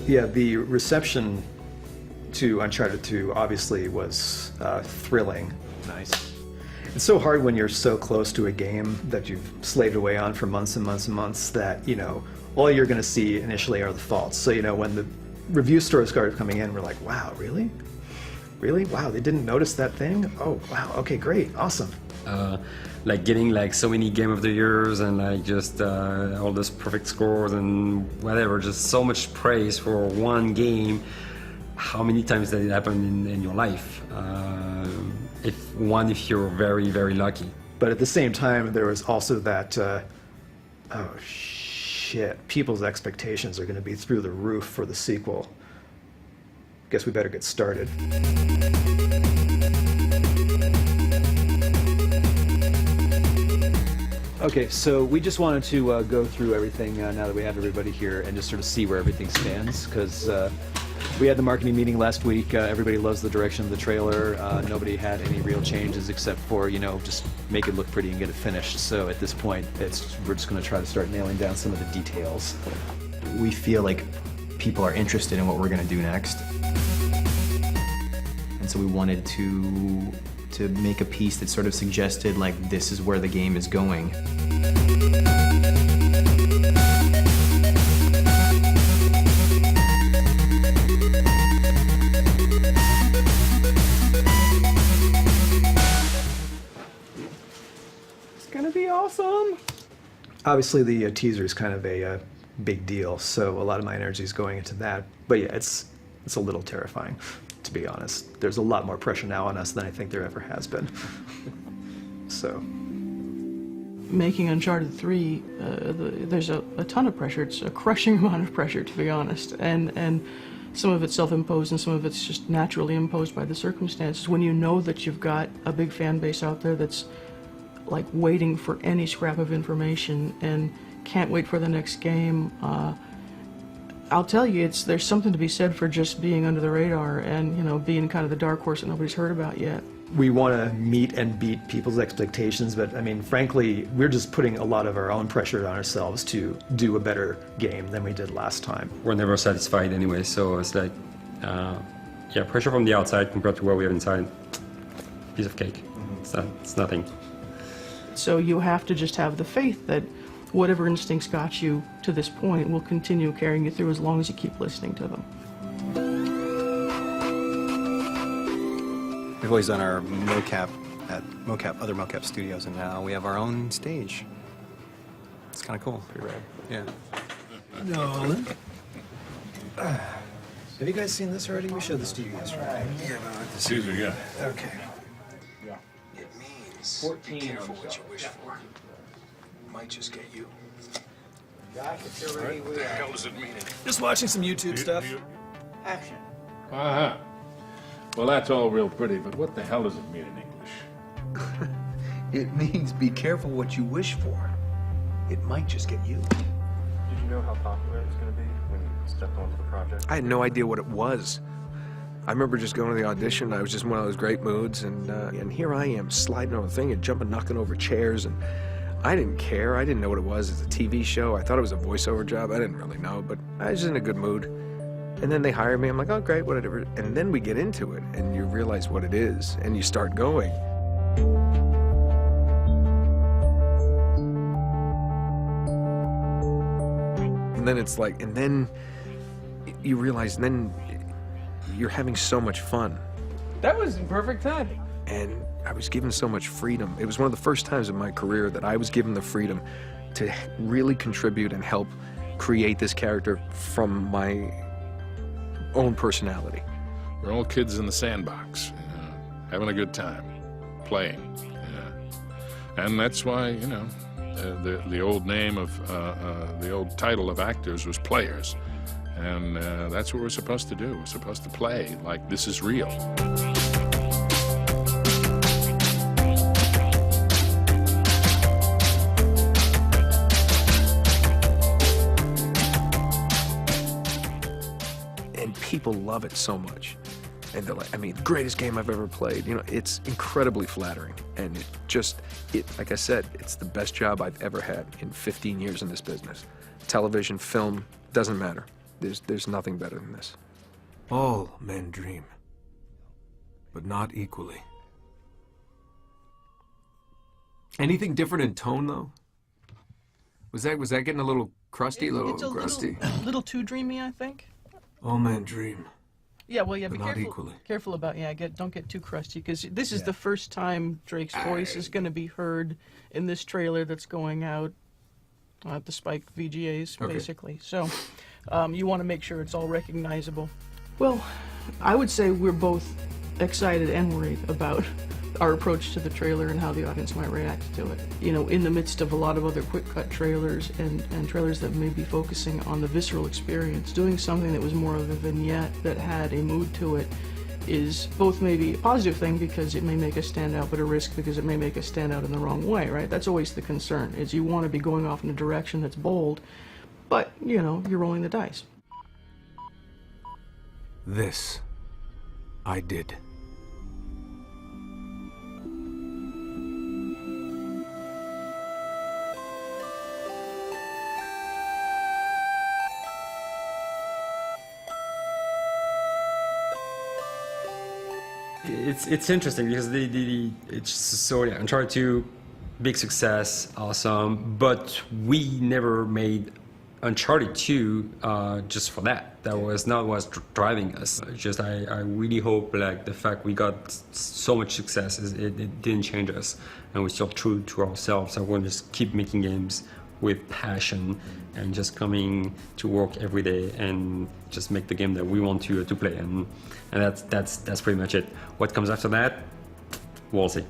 Yeah, the reception to Uncharted 2 obviously was thrilling. Nice. It's so hard when you're so close to a game that you've slaved away on for months and months and months that, you know, all you're going to see initially are the faults. So, you know, when the review stores started coming in, we're like, wow, really? Really? Wow, they didn't notice that thing? Oh, wow, okay, great, awesome. Like getting like so many Game of the Years and like just all those perfect scores and whatever, just so much praise for one game. How many times did it happen in your life? If you're very, very lucky. But at the same time, there was also that, oh shit, people's expectations are going to be through the roof for the sequel. Guess we better get started. Okay, so we just wanted to go through everything now that we have everybody here and just sort of see where everything stands, because we had the marketing meeting last week. Everybody loves the direction of the trailer. Nobody had any real changes except for, you know, just make it look pretty and get it finished. So at this point, we're just going to try to start nailing down some of the details. We feel like people are interested in what we're going to do next. And so we wanted to make a piece that sort of suggested, like, this is where the game is going. It's gonna be awesome! Obviously, the teaser is kind of a big deal, so a lot of my energy is going into that. But yeah, it's a little terrifying, to be honest. There's a lot more pressure now on us than I think there ever has been. So. Making Uncharted 3, there's a ton of pressure. It's a crushing amount of pressure, to be honest. And some of it's self-imposed and some of it's just naturally imposed by the circumstances. When you know that you've got a big fan base out there that's like waiting for any scrap of information and can't wait for the next game, I'll tell you, there's something to be said for just being under the radar and, you know, being kind of the dark horse that nobody's heard about yet. We want to meet and beat people's expectations, but I mean, frankly, we're just putting a lot of our own pressure on ourselves to do a better game than we did last time. We're never satisfied anyway, so it's like, yeah, pressure from the outside compared to what we have inside. Piece of cake. It's nothing. So you have to just have the faith that whatever instincts got you to this point will continue carrying you through as long as you keep listening to them. We've always done our mocap at other mocap studios, and now we have our own stage. It's kind of cool. Pretty rad. Yeah. Nolan. Have you guys seen this already? We showed this to you yesterday. Yeah, but the Caesar, yeah. Okay. It means 14 be careful what you wish for. Might just get you. What the hell does it mean? Just watching some YouTube stuff. Action. Uh-huh. Well, that's all real pretty, but what the hell does it mean in English? It means be careful what you wish for. It might just get you. Did you know how popular it was going to be when you stepped onto the project? I had no idea what it was. I remember just going to the audition. I was just in one of those great moods, and here I am sliding on the thing and jumping, knocking over chairs, and I didn't care. I didn't know what it was. It's a TV show. I thought it was a voiceover job. I didn't really know, but I was just in a good mood. And then they hired me. I'm like, oh, great, whatever. And then we get into it, and you realize what it is, and you start going. And then it's like, and then you realize, and then you're having so much fun. That was in perfect timing. And I was given so much freedom. It was one of the first times in my career that I was given the freedom to really contribute and help create this character from my own personality. We're all kids in the sandbox, having a good time, playing. And that's why, you know, the old name of, the old title of actors was players. And that's what we're supposed to do. We're supposed to play like this is real. And people love it so much. And they're like, I mean, greatest game I've ever played. You know, it's incredibly flattering. And like I said, it's the best job I've ever had in 15 years in this business. Television, film, doesn't matter. There's nothing better than this. All men dream, but not equally. Anything different in tone, though? Was that getting a little crusty, It's a little too dreamy, I think. All men dream. Yeah, well, yeah, But be not careful, equally. careful about, don't get too crusty, because this is the first time Drake's voice is going to be heard in this trailer that's going out at the Spike VGAs, Okay. basically. So you want to make sure it's all recognizable. Well, I would say we're both excited and worried about our approach to the trailer and how the audience might react to it. You know, in the midst of a lot of other quick-cut trailers and trailers that may be focusing on the visceral experience, doing something that was more of a vignette that had a mood to it is both maybe a positive thing because it may make us stand out, but a risk because it may make us stand out in the wrong way, right? That's always the concern, is you want to be going off in a direction that's bold, but, you know, you're rolling the dice. This I did. It's interesting because it's so yeah, Uncharted 2, big success, awesome, but we never made Uncharted 2 just for that. That was not what's driving us. Just I really hope like the fact we got so much success it didn't change us, and we're still true to ourselves. I want to just keep making games with passion and just coming to work every day and just make the game that we want to play, and that's pretty much it. What comes after that, we'll see.